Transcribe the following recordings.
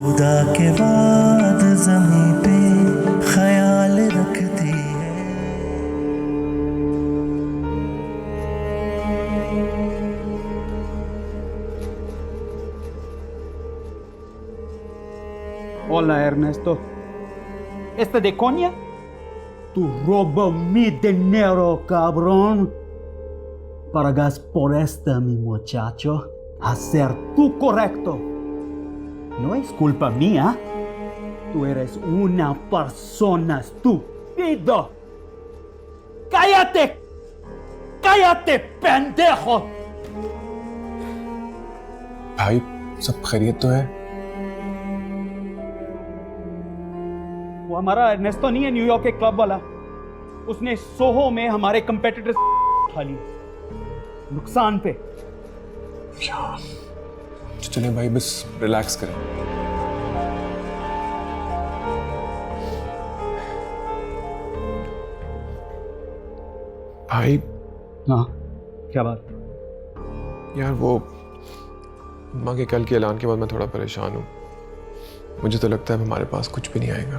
खुदा के बाद ज़मीं पे ख्याल रखती है। Hola Ernesto. ¿Este de coña? Tú robas mi dinero, cabrón. Pagas por este, mi muchacho, a ser tú correcto. No es culpa mía. Tú eres una persona estúpido. ¡Cállate! ¡Cállate, pendejo! भाई सब खैरियत तो है? वो हमारा Ernesto नहीं है, New York के क्लब वाला। उसने सोहो में हमारे कंपेटिटर खा ली, नुकसान पे। तो चलें भाई, बस रिलैक्स करें। भाई हाँ, क्या बात? यार वो माँ के कल के ऐलान के बाद मैं थोड़ा परेशान हूँ। मुझे तो लगता है अब हमारे पास कुछ भी नहीं आएगा।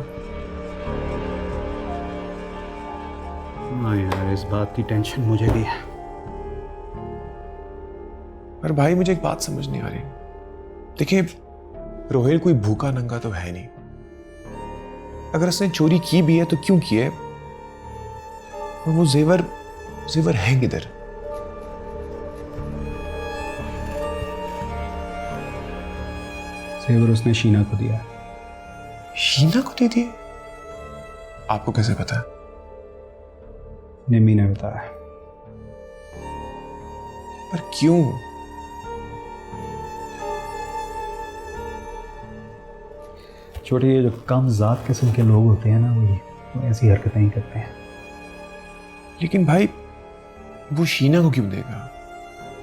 हाँ यार, इस बात की टेंशन मुझे भी है। पर भाई मुझे एक बात समझ नहीं आ रही। देखिए, रोहेल कोई भूखा नंगा तो है नहीं। अगर उसने चोरी की भी है तो क्यों की है? और वो जेवर है किधर? जेवर उसने शीना को दिया। शीना को दे दिए? आपको कैसे पता है? निम्मी ने बताया। पर क्यों? छोटे ये जो कम जात किस्म के लोग होते हैं ना, वो ऐसी हरकतें ही करते हैं। लेकिन भाई वो शीना को क्यों देगा?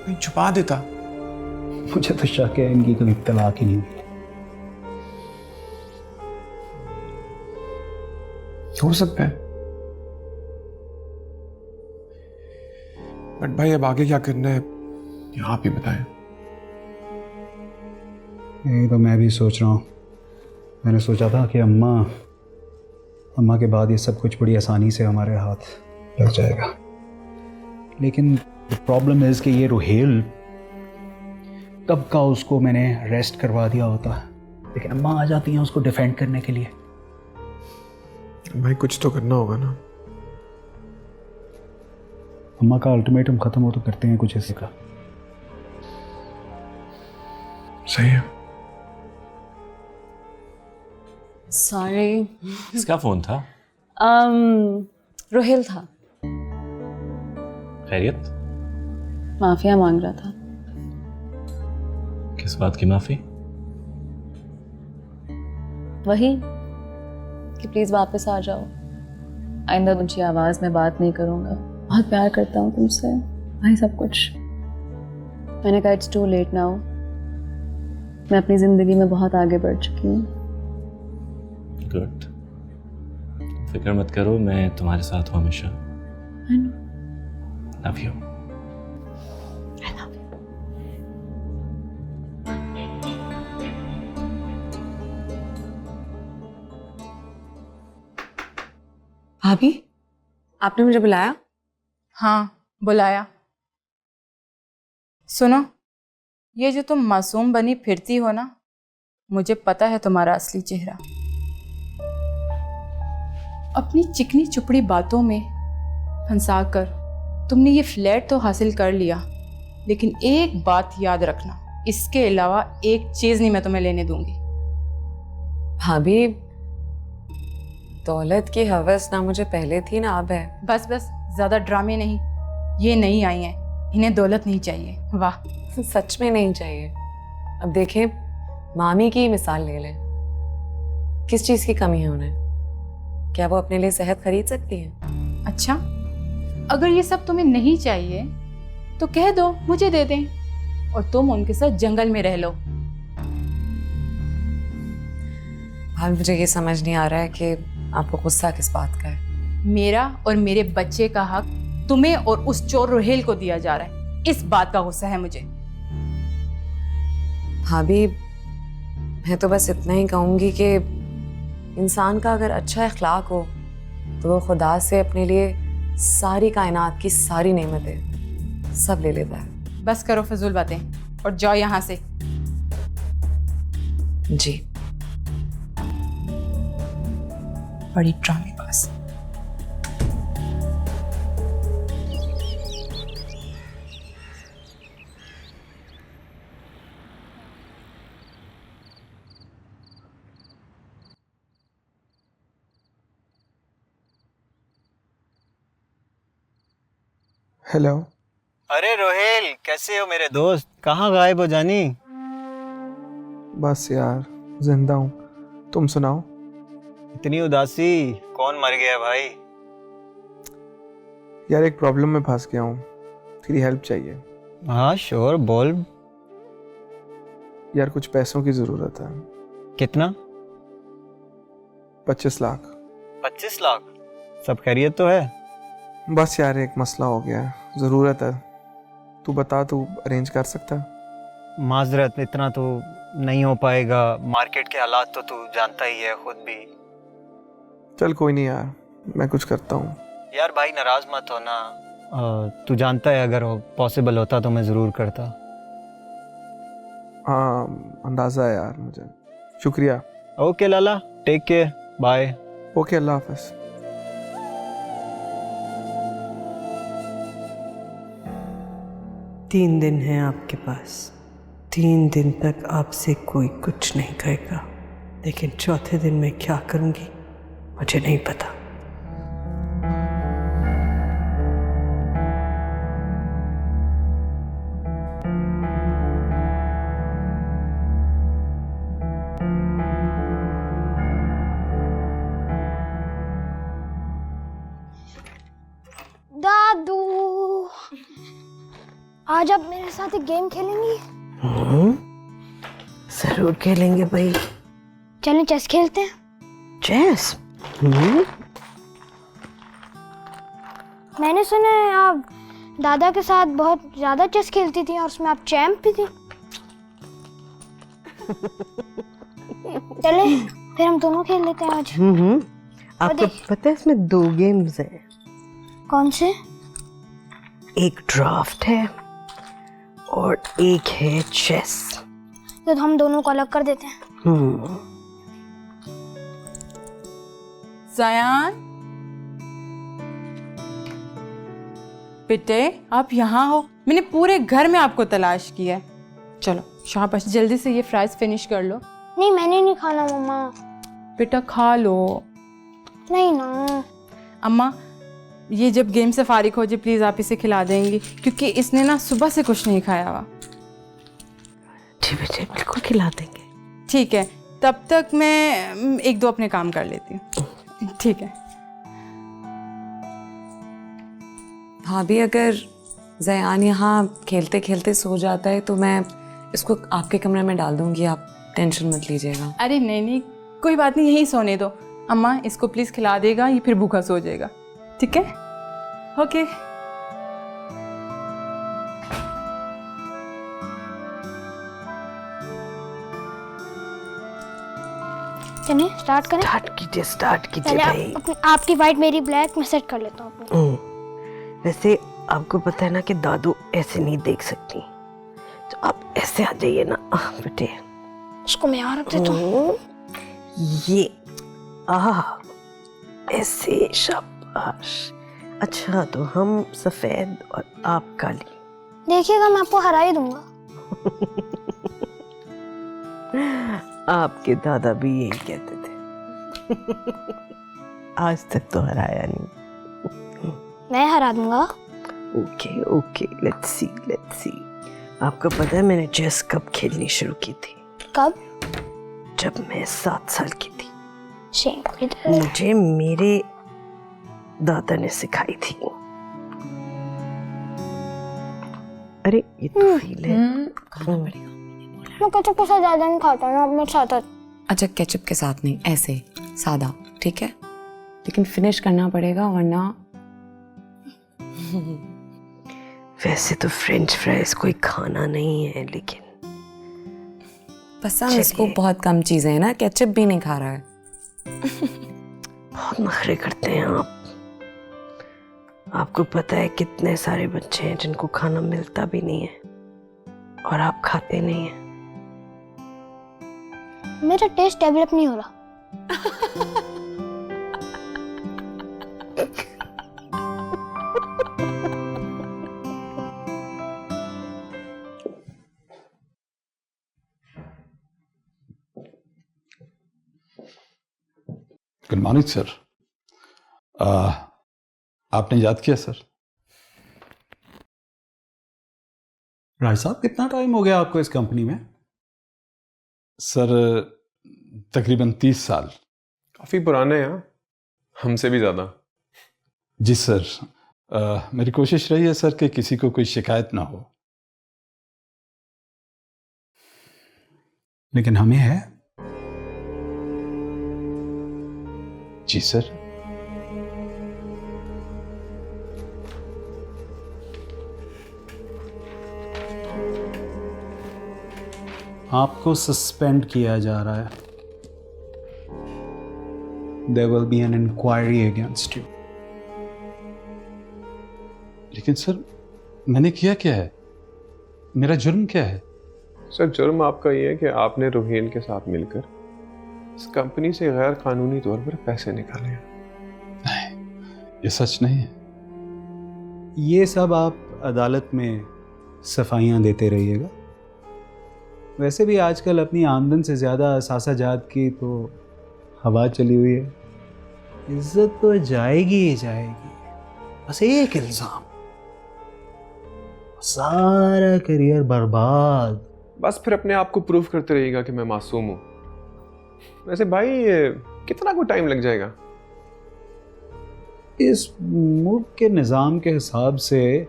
कहीं छुपा देता। मुझे तो शक है इनकी कभी तलाक ही नहीं हुई। हो सकता है, बट भाई अब आगे क्या करना है ये आप ही बताएं। यही तो मैं भी सोच रहा हूँ। मैंने सोचा था कि अम्मा के बाद ये सब कुछ बड़ी आसानी से हमारे हाथ लग जाएगा, लेकिन प्रॉब्लम इज कि ये रोहेल कब का उसको मैंने अरेस्ट करवा दिया होता, लेकिन अम्मा आ जाती हैं उसको डिफेंड करने के लिए। भाई कुछ तो करना होगा ना। अम्मा का अल्टीमेटम खत्म हो तो करते हैं कुछ ऐसे का। सही है। सॉरी। किसका फोन था? रोहेल था। खैरियत? माफिया मांग रहा था। किस बात की माफी? वही कि प्लीज वापस आ जाओ। आइंदा तुमची आवाज में बात नहीं करूंगा। बहुत प्यार करता हूँ तुमसे, वही सब कुछ। मैंने कहा इट्स टू लेट नाउ। मैं अपनी जिंदगी में बहुत आगे बढ़ चुकी हूँ। गुड, फिक्र मत करो, मैं तुम्हारे साथ हूँ हमेशा। I know. Love you. I love you. भाभी, आपने मुझे बुलाया? हाँ, बुलाया। सुनो, ये जो तुम मासूम बनी फिरती हो ना, मुझे पता है तुम्हारा असली चेहरा। अपनी चिकनी चुपड़ी बातों में फंसाकर तुमने ये फ्लैट तो हासिल कर लिया, लेकिन एक बात याद रखना, इसके अलावा एक चीज नहीं मैं तुम्हें लेने दूंगी। भाभी, दौलत की हवस ना मुझे पहले थी ना अब है। बस बस, ज्यादा ड्रामे नहीं। ये नहीं आई हैं, इन्हें दौलत नहीं चाहिए। वाह, सच में नहीं चाहिए। अब देखें, मामी की मिसाल ले लें। किस चीज की कमी है उन्हें? क्या वो अपने लिए सेहत खरीद सकती हैं? अच्छा, अगर ये सब तुम्हें नहीं चाहिए तो कह दो मुझे दे दें और तुम उनके साथ जंगल में रह लो। भाभी, मुझे ये समझ नहीं आ रहा है कि आपको गुस्सा किस बात का है। मेरा और मेरे बच्चे का हक तुम्हें और उस चोर रोहेल को दिया जा रहा है, इस बात का गुस्सा है मुझे। भाभी, मैं तो बस इतना ही कहूँगी कि इंसान का अगर अच्छा इखलाक हो तो वो खुदा से अपने लिए सारी कायनात की सारी नेमतें सब ले लेता है। बस करो फजूल बातें और जाओ यहाँ से। जी। बड़ी ड्रामेबाज। हेलो। अरे रोहेल, कैसे हो मेरे दोस्त? कहाँ गायब हो जानी? बस यार जिंदा हूँ, तुम सुनाओ। इतनी उदासी, कौन मर गया भाई? यार एक प्रॉब्लम में फंस गया हूँ, तेरी हेल्प चाहिए। हाँ श्योर, बोल। यार कुछ पैसों की ज़रूरत है। कितना? 25 लाख। 25 लाख? सब खैरियत तो है? बस यार एक मसला हो गया है, ज़रूरत है। तू बता, तू अरेंज कर सकता है? माजरत, इतना तो नहीं हो पाएगा। मार्केट के हालात तो तू जानता ही है खुद भी। चल कोई नहीं यार, मैं कुछ करता हूँ। यार भाई नाराज मत होना। तू जानता है अगर पॉसिबल होता तो मैं ज़रूर करता। हाँ अंदाज़ा है यार मुझे। शुक्रिया। ओके लाला, टेक केयर, बाय। ओके, अल्लाह हाफ़िज़। तीन दिन है आपके पास। 3 दिन तक आपसे कोई कुछ नहीं कहेगा, लेकिन चौथे दिन मैं क्या करूंगी मुझे नहीं पता। दादू, आज आप मेरे साथ एक गेम खेलेंगी? जरूर खेलेंगे भाई। चलें चेस खेलते हैं। चेस? मैंने सुना है आप दादा के साथ बहुत ज्यादा चेस खेलती थी और उसमें आप चैंप भी थी। चले फिर हम दोनों खेल लेते हैं आज। आपको पता है इसमें 2 गेम्स हैं। कौन से? एक ड्राफ्ट है और एक है चेस। तो हम दोनों को अलग कर देते हैं। ज़यान, बेटे आप यहाँ हो? मैंने पूरे घर में आपको तलाश किया है। चलो शाबाश, जल्दी से ये फ्राइज फिनिश कर लो। नहीं मैंने नहीं खाना मम्मा। बेटा खा लो। नहीं ना अम्मा, ये जब गेम से फारिग हो जाए प्लीज़ आप इसे खिला देंगी, क्योंकि इसने ना सुबह से कुछ नहीं खाया हुआ। जी बेटे बिल्कुल खिला देंगे। ठीक है, तब तक मैं 1-2 अपने काम कर लेती हूँ। ठीक है भाभी, अगर ज़यान यहाँ खेलते खेलते सो जाता है तो मैं इसको आपके कमरे में डाल दूंगी, आप टेंशन मत लीजिएगा। अरे नहीं कोई बात नहीं, यहीं सोने दो। अम्मा इसको प्लीज़ खिला देगा, ये फिर भूखा सो जाएगा। ठीक है? ओके। चलिए स्टार्ट करें। स्टार्ट कीजिए चलिए भाई। आपकी वाइट मेरी ब्लैक, मैं सेट कर लेता हूँ। वैसे आपको पता है ना कि दादू ऐसे नहीं देख सकती, तो आप ऐसे आ जाइए ना बेटे। इसको मैं यहाँ रख देता हूँ। ये ऐसे, शाबाश। अच्छा तो हम सफेद और आप काली। देखिएगा मैं आपको हरा ही दूंगा। आपके दादा भी यही कहते थे। आज तक तो हराया नहीं। मैं हरा दूंगा। Okay okay, let's see. आपको पता है मैंने चेस कब खेलनी शुरू की थी? कब? जब मैं 7 साल की थी। मुझे मेरे दादा ने सिखाई थी। अरे ये तो फील है। खाना पड़ेगा। मैं केचप के साथ ज्यादा नहीं खाता ना, अपने साथ। अच्छा केचप के साथ नहीं, ऐसे सादा, ठीक है? लेकिन फिनिश करना पड़ेगा वरना। वैसे तो फ्रेंच फ्राइज कोई खाना नहीं है, लेकिन पसंद इसको बहुत कम चीजें हैं ना, केचप भी नहीं खा रहा है। बहुत नखरे करते हैं आप। आपको पता है कितने सारे बच्चे हैं जिनको खाना मिलता भी नहीं है और आप खाते नहीं हैं। मेरा टेस्ट डेवलप नहीं हो रहा। Good morning sir. आपने याद किया सर? राज साहब, कितना टाइम हो गया आपको इस कंपनी में? सर तकरीबन 30 साल। काफी पुराने हैं, हमसे भी ज्यादा। जी सर, मेरी कोशिश रही है सर कि किसी को कोई शिकायत ना हो। लेकिन हमें है। जी सर। आपको सस्पेंड किया जा रहा है। There will be an inquiry against you. लेकिन सर मैंने किया क्या है? मेरा जुर्म क्या है? सर जुर्म आपका ये है कि आपने रोहेल के साथ मिलकर इस कंपनी से गैर कानूनी तौर पर पैसे निकाले हैं। नहीं, ये सच नहीं है। ये सब आप अदालत में सफाइयाँ देते रहिएगा। वैसे भी आजकल अपनी आमदन से ज़्यादा असासा जात की तो हवा चली हुई है। इज्जत तो जाएगी ही जाएगी, बस एक इल्ज़ाम, सारा करियर बर्बाद। बस फिर अपने आप को प्रूव करते रहिएगा कि मैं मासूम हूँ। वैसे भाई कितना को टाइम लग जाएगा? इस मुल्क के निज़ाम के हिसाब से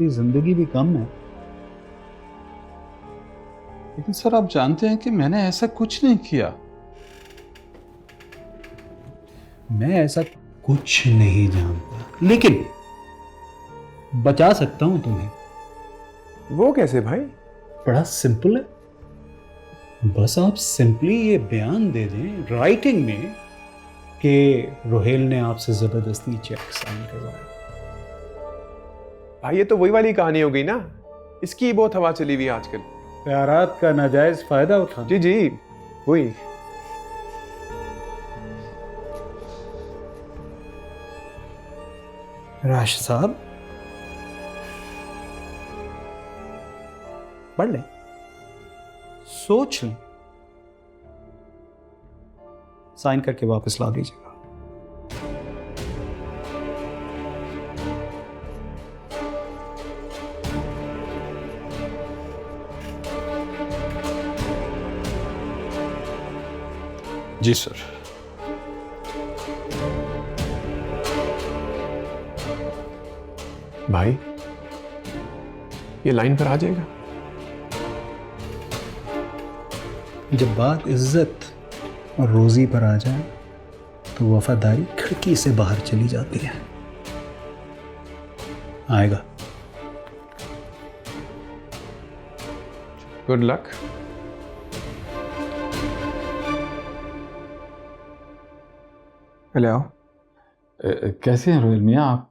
ज़िंदगी भी कम है। लेकिन सर आप जानते हैं कि मैंने ऐसा कुछ नहीं किया। मैं ऐसा कुछ नहीं जानता, लेकिन बचा सकता हूं तुम्हें। वो कैसे भाई? बड़ा सिंपल है। बस आप सिंपली ये बयान दे दें राइटिंग में कि रोहेल ने आपसे जबरदस्ती चेक साइन करवाया। भाई ये तो वही वाली कहानी हो गई ना, इसकी बहुत हवा चली हुई है आजकल। प्यारात का नाजायज फायदा उठा। जी जी वही। राश साहब पढ़ लें, सोच लें, साइन करके वापस ला दीजिएगा। जी सर। भाई ये लाइन पर आ जाएगा। जब बात इज्जत और रोजी पर आ जाए तो वफादारी खिड़की से बाहर चली जाती है। आएगा। Good luck. पहले आओ। कैसे हैं रोहेल मियाँ आप?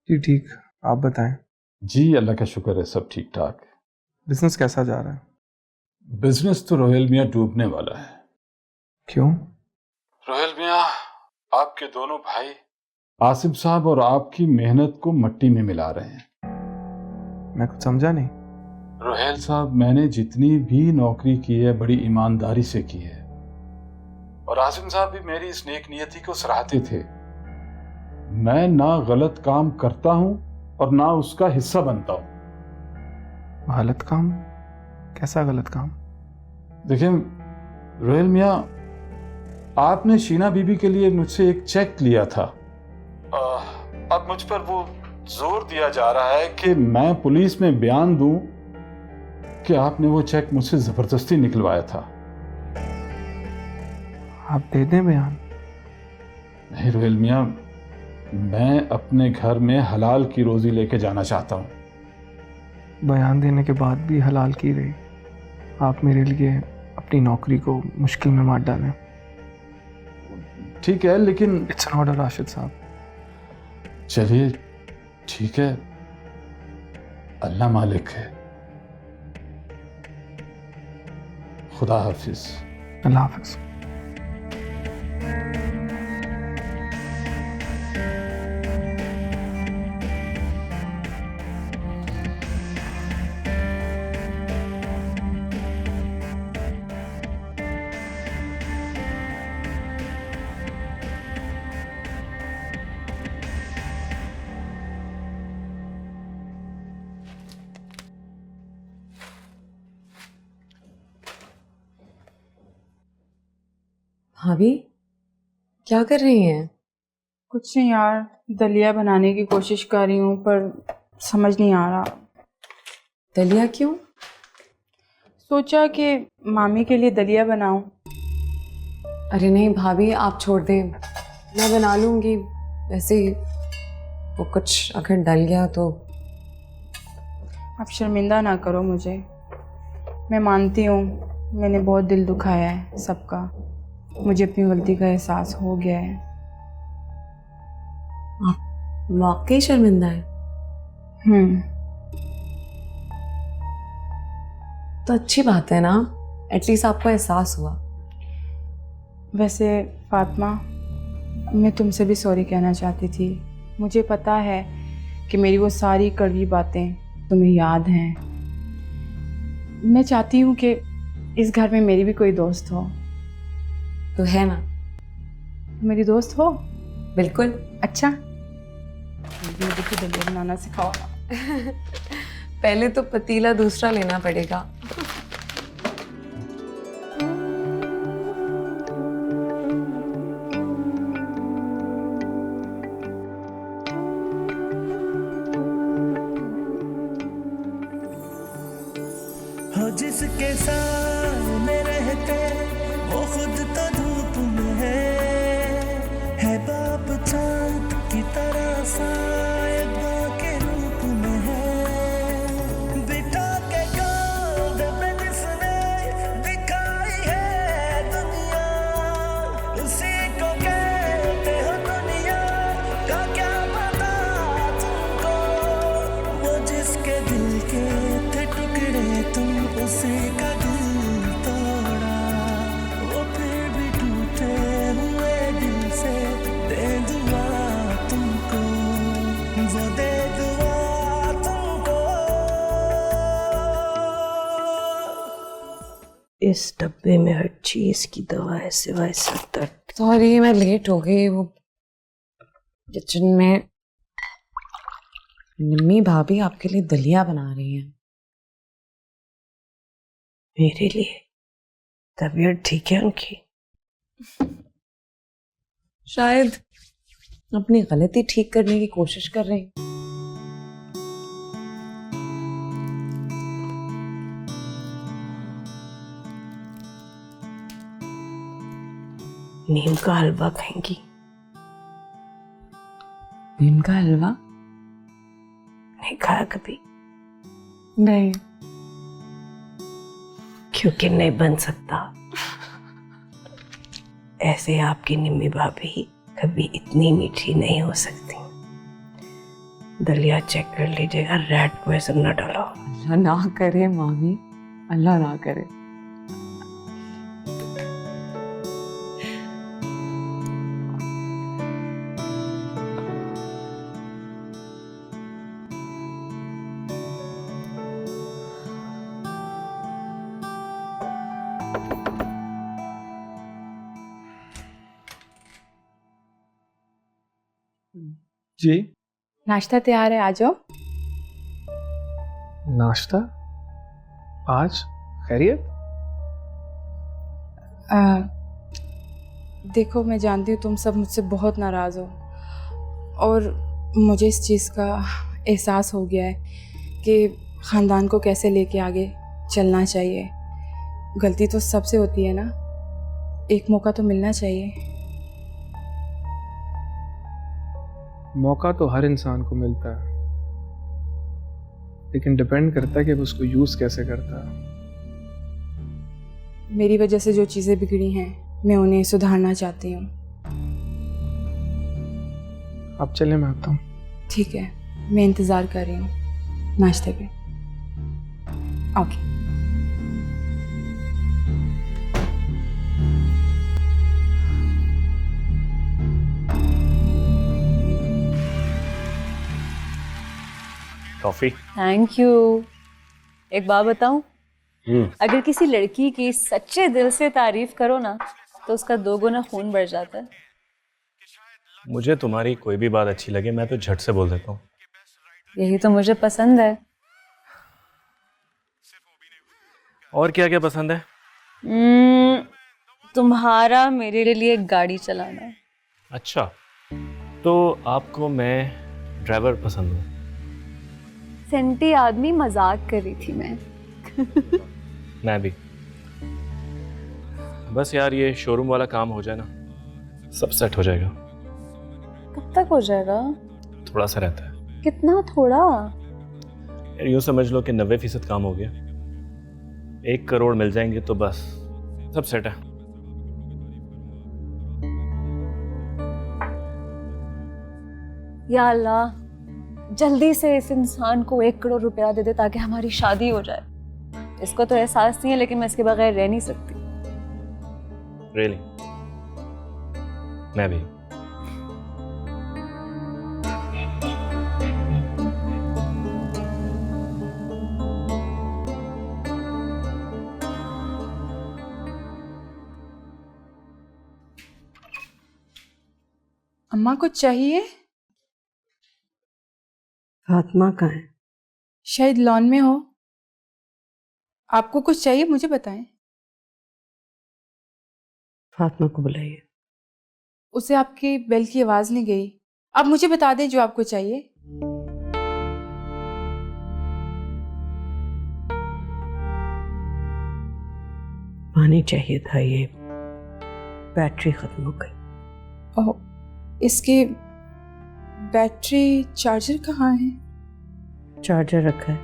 जी ठीक, आप बताएं। जी अल्लाह का शुक्र है, सब ठीक ठाक। बिजनेस कैसा जा रहा है? बिजनेस तो रोहेल मियाँ डूबने वाला है। क्यों? रोहेल मियाँ, आपके दोनों भाई आसिफ साहब और आपकी मेहनत को मट्टी में मिला रहे हैं। मैं कुछ समझा नहीं। रोहेल साहब, मैंने जितनी भी नौकरी की है बड़ी ईमानदारी से की है, और आसिम साहब भी मेरी इस नेक नियति को सराहते थे। मैं ना गलत काम करता हूं और ना उसका हिस्सा बनता हूं। गलत काम? कैसा गलत काम? देखिए रोहेल मियाँ, आपने शीना बीबी के लिए मुझसे एक चेक लिया था। अब मुझ पर वो जोर दिया जा रहा है कि मैं पुलिस में बयान दूं कि आपने वो चेक मुझसे जबरदस्ती निकलवाया था। आप दे दें बयान। नहीं रोहेल मियाँ, मैं अपने घर में हलाल की रोजी लेके जाना चाहता हूँ। बयान देने के बाद भी हलाल की रही। आप मेरे लिए अपनी नौकरी को मुश्किल में मत डालें। ठीक है, लेकिन इट्स एन ऑर्डर राशिद साहब। चलिए ठीक है, अल्लाह मालिक है। खुदा हाफिज। अल्लाह हाफिज। भाभी क्या कर रही हैं? कुछ नहीं यार, दलिया बनाने की कोशिश कर रही हूँ पर समझ नहीं आ रहा। दलिया क्यों? सोचा कि मामी के लिए दलिया बनाऊं। अरे नहीं भाभी, आप छोड़ दें, मैं बना लूँगी। वैसे वो कुछ अगर डल गया तो। आप शर्मिंदा ना करो मुझे। मैं मानती हूँ मैंने बहुत दिल दुखाया है सबका। मुझे अपनी गलती का एहसास हो गया है। आप वाकई शर्मिंदा है? तो अच्छी बात है ना, एटलीस्ट आपको एहसास हुआ। वैसे फातिमा, मैं तुमसे भी सॉरी कहना चाहती थी। मुझे पता है कि मेरी वो सारी कड़वी बातें तुम्हें याद हैं। मैं चाहती हूँ कि इस घर में मेरी भी कोई दोस्त हो। तो है ना? मेरी दोस्त हो? बिल्कुल। अच्छा, मुझे भी दलिया बनाना सिखाओ। पहले तो पतीला दूसरा लेना पड़ेगा। हो जिसके सामने रहते वो खुद तो धूप में है बाप चांद की तरह साहिबा के रूप में है। बिठा के गोद पे जिसने दिखाई है दुनिया, उसी को कहते हो दुनिया का क्या पता तुमको। वो जिसके दिल के थे टुकड़े तुम उसी का दिल तोड़ा। वो फिर भी टूटे हुए दिल से दे दुआ तुमको, वो दे दुआ तुमको। इस डब्बे में हर चीज की दवा है सिवाय सर दर्द। सॉरी मैं लेट हो गई। वो किचन में निम्मी भाभी आपके लिए दलिया बना रही हैं। मेरे लिए? तबीयत ठीक है उनकी? शायद अपनी गलती ठीक करने की कोशिश कर रही। नीम का हलवा खाएंगी? नीम का हलवा? नहीं खाया कभी? नहीं। क्योंकि नहीं बन सकता। ऐसे आपकी निम्मी भाभी कभी इतनी मीठी नहीं हो सकती। दलिया चेक कर लीजिएगा, रेड पॉइजन न डाला हो। अल्लाह ना करे मामी, अल्लाह ना करे। जी नाश्ता तैयार है, आ जाओ। नाश्ता? आज खैरियत? देखो मैं जानती हूँ तुम सब मुझसे बहुत नाराज़ हो और मुझे इस चीज़ का एहसास हो गया है कि ख़ानदान को कैसे लेके आगे चलना चाहिए। गलती तो सबसे होती है ना, एक मौका तो मिलना चाहिए। मौका तो हर इंसान को मिलता है, लेकिन डिपेंड करता है कि वो उसको यूज़ कैसे करता है। मेरी वजह से जो चीज़ें बिगड़ी हैं मैं उन्हें सुधारना चाहती हूँ। आप चले, मैं आता हूँ। ठीक है, मैं इंतज़ार कर रही हूँ नाश्ते पे। ओके। कॉफी। Thank you. एक बात बताऊं, अगर किसी लड़की की सच्चे दिल से तारीफ करो ना तो उसका 2 गुना खून बढ़ जाता है। मुझे तुम्हारी कोई भी बात अच्छी लगे मैं तो झट से बोल देता हूँ। यही तो मुझे पसंद है। और क्या क्या पसंद है? तुम्हारा मेरे लिए गाड़ी चलाना। अच्छा, तो आपको मैं ड्राइवर पसंद हूँ। सेंटी आदमी, मजाक कर रही थी मैं। मैं भी। बस यार ये शोरूम वाला काम हो जाए ना, सब सेट हो जाएगा। कब तक हो जाएगा? थोड़ा सा रहता है। कितना थोड़ा? यार यूँ समझ लो कि 90% काम हो गया। 1 करोड़ मिल जाएंगे तो बस सब सेट है। या अल्लाह, जल्दी से इस इंसान को 1 करोड़ रुपया दे दे ताकि हमारी शादी हो जाए। इसको तो एहसास नहीं है लेकिन मैं इसके बगैर रह नहीं सकती। रियली? मैं भी। अम्मा कुछ चाहिए? फातिमा कहाँ है? शायद लॉन में हो। आपको कुछ चाहिए मुझे बताएं। फातिमा को बुलाइए। उसे आपकी बेल की आवाज़ नहीं गई। आप मुझे बता दें जो आपको चाहिए। पानी चाहिए था, ये बैटरी खत्म हो गई। ओह, इसके बैटरी चार्जर कहाँ है? चार्जर रखा है,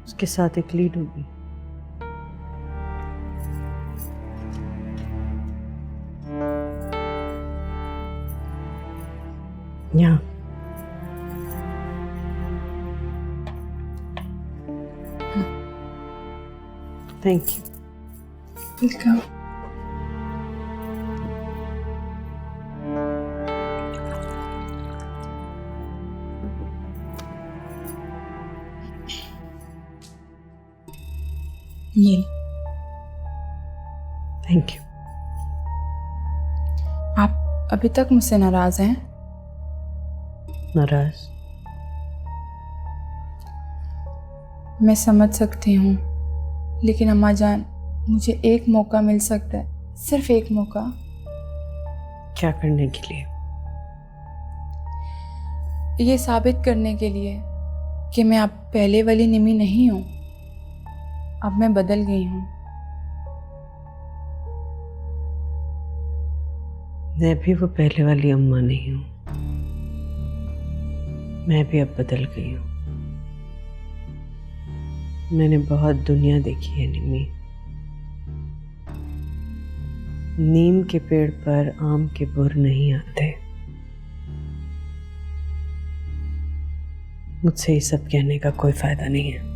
उसके साथ एक लीड होगी। यहाँ। Thank you. वेलकम। ये थैंक यू। आप अभी तक मुझसे नाराज हैं? नाराज? मैं समझ सकती हूँ, लेकिन अम्मा जान, मुझे एक मौका मिल सकता है, सिर्फ एक मौका। क्या करने के लिए? ये साबित करने के लिए कि मैं अब पहले वाली निमी नहीं हूँ। अब मैं बदल गई हूँ। मैं भी वो पहले वाली अम्मा नहीं हूँ। मैं भी अब बदल गई हूँ। मैंने बहुत दुनिया देखी है निमी। नीम के पेड़ पर आम के बुर नहीं आते। मुझसे ये सब कहने का कोई फायदा नहीं है।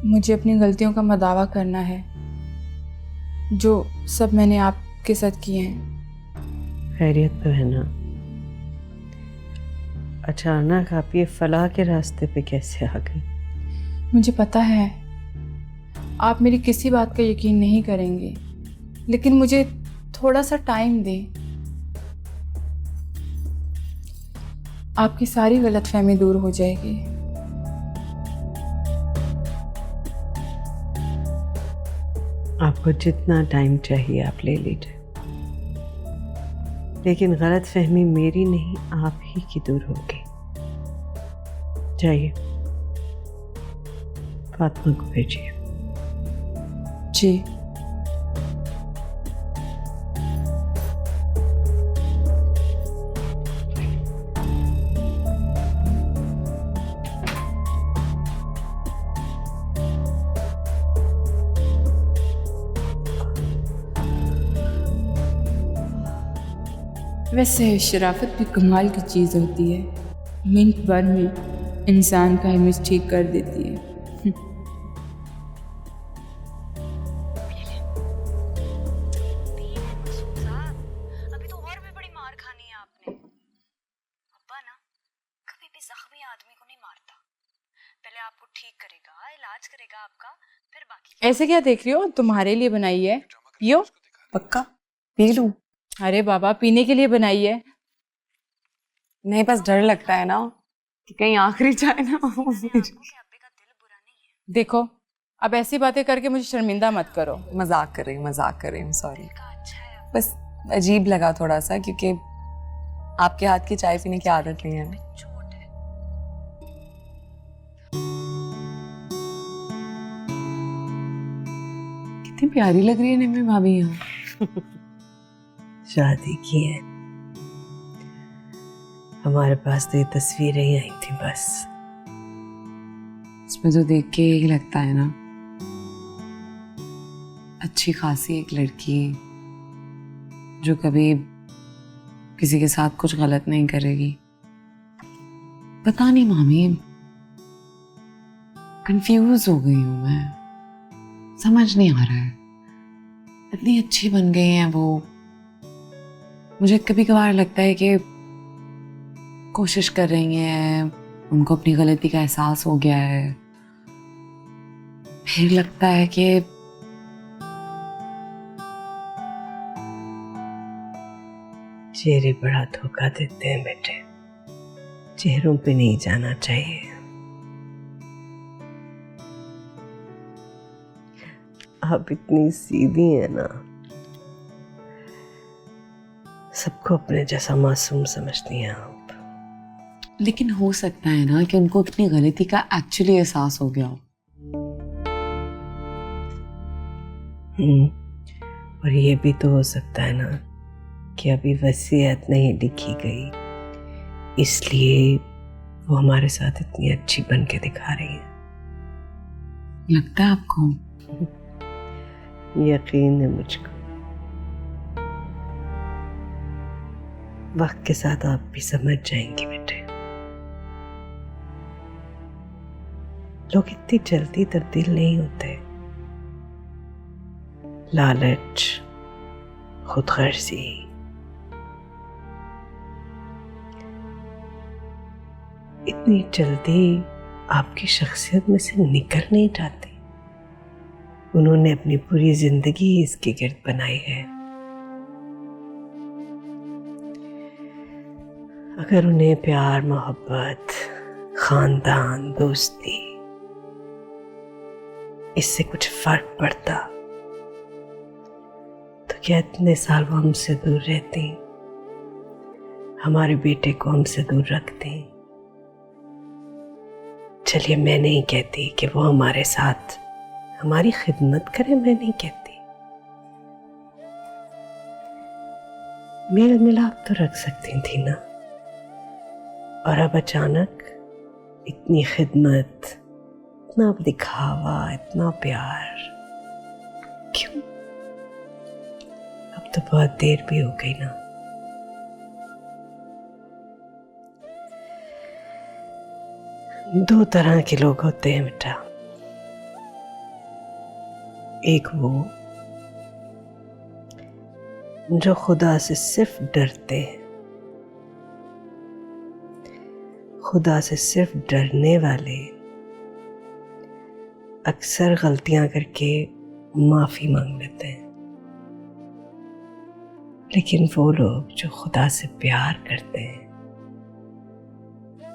मुझे अपनी गलतियों का मदावा करना है, जो सब मैंने आपके साथ किए हैं। खैरियत तो है ना? अचानक आप ये फलाह के रास्ते पे कैसे आ गए? मुझे पता है आप मेरी किसी बात का यकीन नहीं करेंगे, लेकिन मुझे थोड़ा सा टाइम दें। आपकी सारी गलतफहमी दूर हो जाएगी। आपको जितना टाइम चाहिए आप ले लीजिए, लेकिन गलतफहमी मेरी नहीं आप ही की दूर होगी। जाइए, फातिमा को भेजिए। जी। वैसे शराफत भी कमाल की चीज़ होती है, मिनट भर में इंसान का इमेज ठीक कर देती है। अभी तो और भी बड़ी मार खानी है आपने। अब्बा ना कभी भी जख्मी आदमी को नहीं मारता, पहले आपको ठीक करेगा, इलाज करेगा आपका, फिर बाकी। ऐसे क्या देख रही हो? तुम्हारे लिए बनाई है, पियो। पक्का पी लूं? अरे बाबा, पीने के लिए बनाई है। नहीं, बस डर लगता है ना कि कहीं आखिरी चाय ना हो मेरी। देखो, अब ऐसी बातें करके मुझे शर्मिंदा मत करो। मजाक कर रही हूँ, सॉरी। बस अजीब लगा थोड़ा सा, क्योंकि आपके हाथ की चाय पीने की आदत नहीं है। कितनी प्यारी लग रही है निम्मी भाभी यहाँ। शादी की है, हमारे पास तो ये तस्वीरें ही आई थी बस। इसमें तो देख के यही लगता है ना, अच्छी खासी एक लड़की जो कभी किसी के साथ कुछ गलत नहीं करेगी। पता नहीं मामी, कंफ्यूज हो गई हूं मैं, समझ नहीं आ रहा है। इतनी अच्छी बन गई हैं वो, मुझे कभी कभार लगता है कि कोशिश कर रही हैं, उनको अपनी गलती का एहसास हो गया है। फिर लगता है कि चेहरे बड़ा धोखा देते हैं बेटे, चेहरों पे नहीं जाना चाहिए। आप इतनी सीधी हैं ना, सबको अपने जैसा मासूम समझती हैं आप। लेकिन हो सकता है ना कि उनको अपनी गलती का एक्चुअली एहसास हो गया हो। और ये भी तो हो सकता है ना कि अभी वसीयत नहीं लिखी गई, इसलिए वो हमारे साथ इतनी अच्छी बन के दिखा रही है। लगता है आपको? यकीन है मुझको, वक्त के साथ आप भी समझ जाएंगे बेटे। लोग इतनी जल्दी तब्दील नहीं होते। लालच, खुदगर्जी, इतनी जल्दी आपकी शख्सियत में से निकल नहीं जाती। उन्होंने अपनी पूरी जिंदगी इसके गिर्द बनाई है। अगर उन्हें प्यार, मोहब्बत, खानदान, दोस्ती, इससे कुछ फर्क पड़ता तो क्या इतने साल वो हमसे दूर रहती, हमारे बेटे को हमसे दूर रखती। चलिए, मैं नहीं कहती कि वो हमारे साथ हमारी खिदमत करे, मैं नहीं कहती, मेल मिलाप तो रख सकती थी ना। और अब अचानक इतनी खिदमत, इतना दिखावा, इतना प्यार, क्यों? अब तो बहुत देर भी हो गई ना। दो तरह के लोग होते हैं बेटा, एक वो जो खुदा से सिर्फ डरते हैं। खुदा से सिर्फ डरने वाले अक्सर गलतियां करके माफी मांग लेते हैं, लेकिन वो लोग जो खुदा से प्यार करते हैं,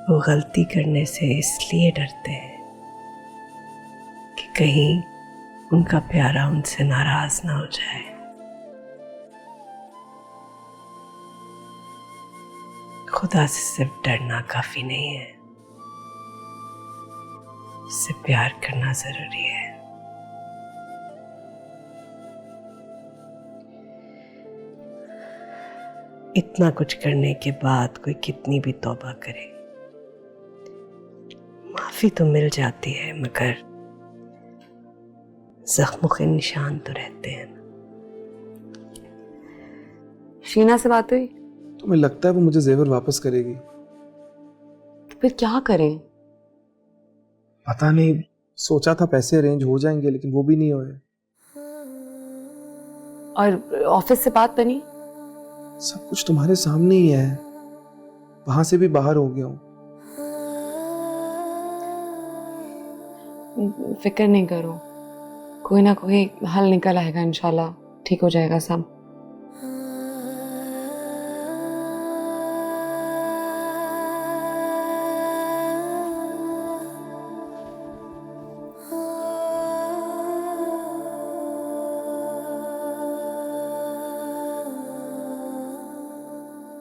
वो गलती करने से इसलिए डरते हैं कि कहीं उनका प्यारा उनसे नाराज ना हो जाए। खुदा से सिर्फ डरना काफी नहीं है, उससे प्यार करना जरूरी है। इतना कुछ करने के बाद कोई कितनी भी तौबा करे, माफी तो मिल जाती है, मगर जख्मों के निशान तो रहते हैं ना। शीना से बात हुई? तुम्हें लगता है वो मुझे जेवर वापस करेगी? तो फिर क्या करें? पता नहीं, सोचा था पैसे अरेंज हो जाएंगे, लेकिन वो भी नहीं हुए। और ऑफिस से बात बनी? सब कुछ तुम्हारे सामने ही है, वहां से भी बाहर हो गया हूं। फिक्र नहीं करो, कोई ना कोई हल निकल आएगा, इंशाल्लाह ठीक हो जाएगा सब।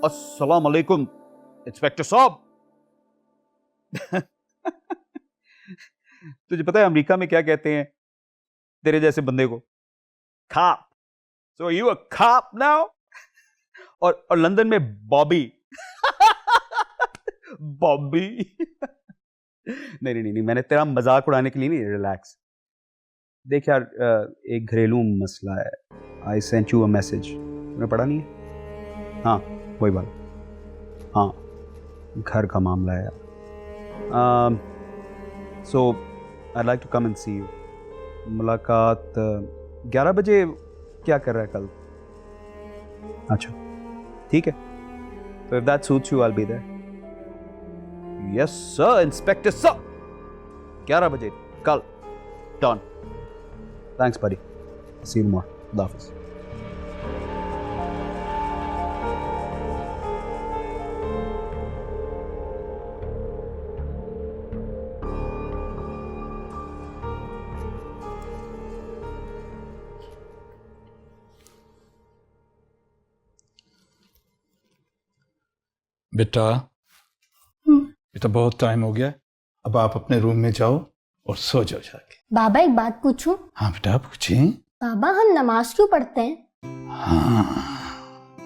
अस्सलाम वालेकुम इंस्पेक्टर साहब। तुझे पता है अमेरिका में क्या कहते हैं तेरे जैसे बंदे को? खाप। So you a khap now. और लंदन में बॉबी। बॉबी। नहीं, मैंने तेरा मजाक उड़ाने के लिए नहीं, रिलैक्स। देख यार, एक घरेलू मसला है। I sent you a message, तुमने पढ़ा नहीं है? हाँ वही बात। हाँ, घर का मामला है यार। So I like to come and see you. मुलाकात 11 बजे क्या कर रहा है कल? अच्छा ठीक है, तो if that suits you I will be there. Yes sir inspector sir, 11 बजे कल, done. Thanks buddy, see you tomorrow. खुदा हाफिज़। बेटा, बेटा बहुत टाइम हो गया, अब आप अपने रूम में जाओ और सो जाओ जाके। बाबा एक बात पूछूं? हाँ बेटा पूछिए। बाबा हम नमाज क्यों पढ़ते हैं? हाँ,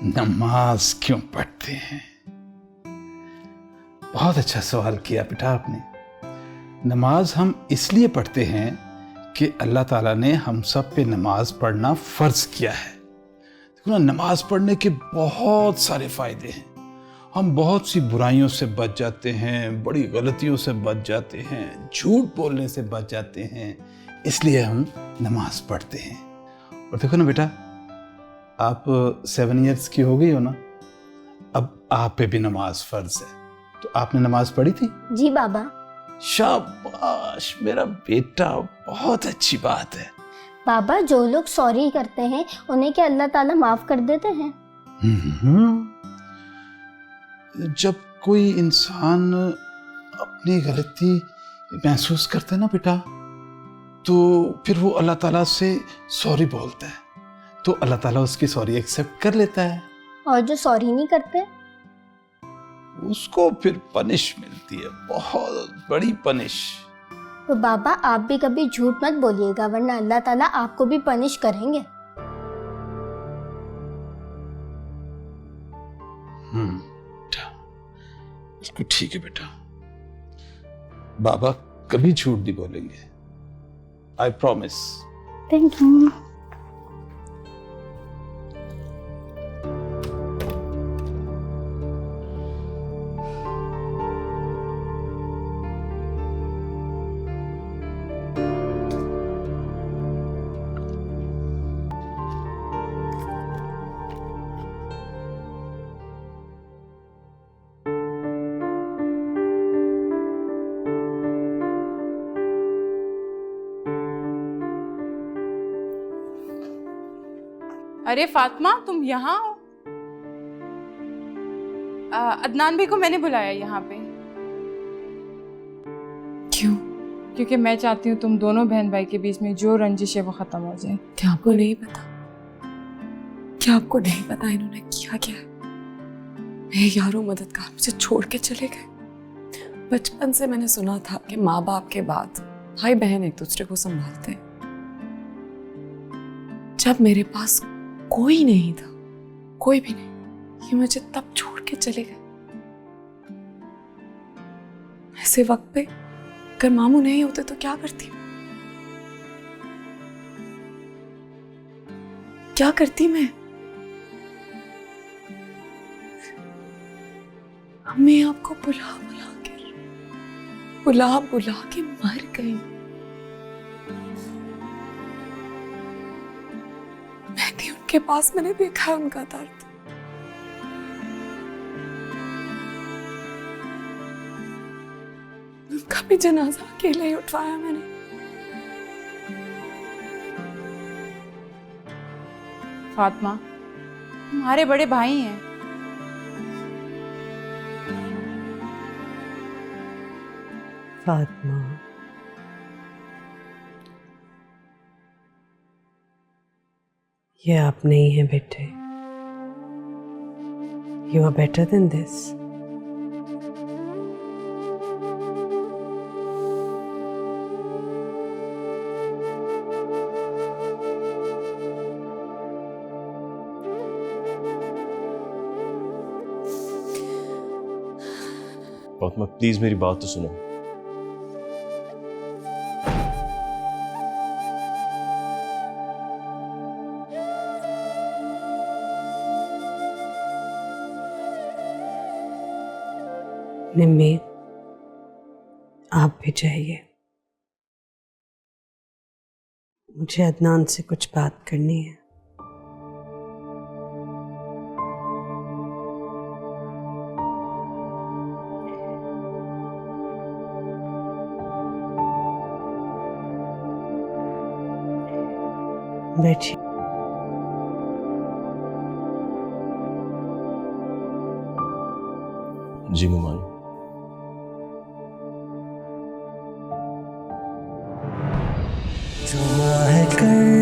नमाज क्यों पढ़ते हैं? बहुत अच्छा सवाल किया बेटा आपने। नमाज हम इसलिए पढ़ते हैं कि अल्लाह ताला ने हम सब पे नमाज पढ़ना फर्ज किया है। देखो ना, नमाज पढ़ने के बहुत सारे फायदे हैं। हम बहुत सी बुराइयों से बच जाते हैं, बड़ी गलतियों से बच जाते हैं, झूठ बोलने से बच जाते हैं, इसलिए हम नमाज पढ़ते हैं। और देखो ना बेटा, आप 7 इयर्स की हो गई हो ना, अब आप पे भी नमाज फर्ज है। तो आपने नमाज पढ़ी थी? जी बाबा। शाबाश मेरा बेटा, बहुत अच्छी बात है। बाबा जो लोग सॉरी करते हैं उन्हें क्या अल्लाह ताला माफ कर देते हैं? जब कोई इंसान अपनी गलती महसूस करता है ना बेटा, तो फिर वो अल्लाह ताला से सॉरी बोलता है, तो अल्लाह ताला उसकी सॉरी एक्सेप्ट कर लेता है। और जो सॉरी नहीं करते उसको फिर पनिश मिलती है, बहुत बड़ी पनिश। तो बाबा आप भी कभी झूठ मत बोलिएगा, वरना अल्लाह ताला आपको भी पनिश करेंगे। बिल्कुल ठीक है बेटा, बाबा कभी झूठ नहीं बोलेंगे, आई प्रॉमिस। Thank you. अरे फातिमा, तुम यहाँ हो? अदनान भी को मैंने बुलाया यहाँ पे। क्यों? क्योंकि मैं चाहती हूँ तुम दोनों बहन भाई के बीच में जो रंजिश है वो खत्म हो जाए। क्या आपको नहीं पता? क्या आपको नहीं पता इन्होंने किया क्या है? मेरे यारों मददगार मुझे छोड़ के चले गए। बचपन से मैंने सुना था कि माँ बाप के बाद भाई बहन एक दूसरे को संभालते हैं। जब मेरे पास कोई नहीं था, कोई भी नहीं, ये मुझे तब छोड़ के चले गए। ऐसे वक्त पे अगर मामू नहीं होते तो क्या करती? क्या करती मैं? मैं आपको बुला के मर गई। मैं थी उनके पास, मैंने देखा है उनका दर्द। उनका भी जनाजा अकेले ही उठवाया मैंने। फातिमा, तुम्हारे बड़े भाई हैं। फातिमा, ये आप नहीं हैं बेटे। You are better than this. Fatima please मेरी बात तो सुनो। निम्मीत, आप भी चाहिए। मुझे अदनान से कुछ बात करनी है। बैठिए। जी ममान। जुमा है कर